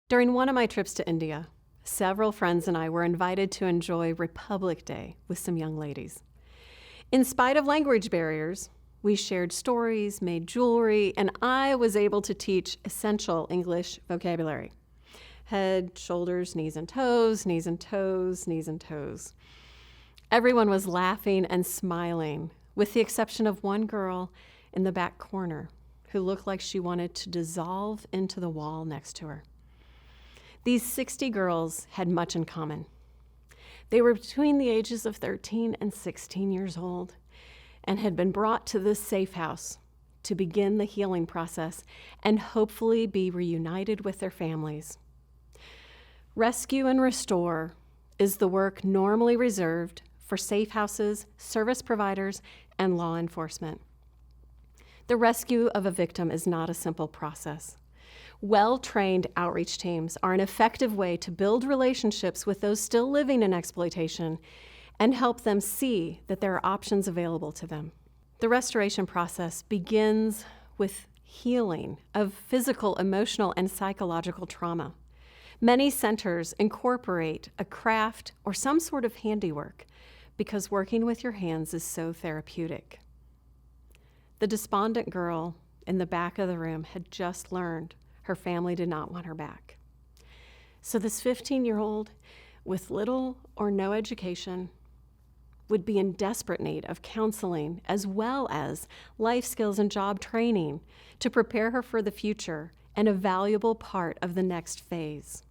During one of my trips to India, several friends and I were invited to enjoy Republic Day with some young ladies. In spite of language barriers, we shared stories, made jewelry, and I was able to teach essential English vocabulary. Head, shoulders, knees and toes, knees and toes, knees and toes. Everyone was laughing and smiling, with the exception of one girl in the back corner who looked like she wanted to dissolve into the wall next to her. These 60 girls had much in common. They were between the ages of 13 and 16 years old and had been brought to this safe house to begin the healing process and hopefully be reunited with their families. Rescue and restore is the work normally reserved for safe houses, service providers, and law enforcement. The rescue of a victim is not a simple process. Well-trained outreach teams are an effective way to build relationships with those still living in exploitation and help them see that there are options available to them. The restoration process begins with healing of physical, emotional, and psychological trauma. Many centers incorporate a craft or some sort of handiwork because working with your hands is so therapeutic. The despondent girl in the back of the room had just learned her family did not want her back. So this 15-year-old with little or no education would be in desperate need of counseling as well as life skills and job training to prepare her for the future and a valuable part of the next phase.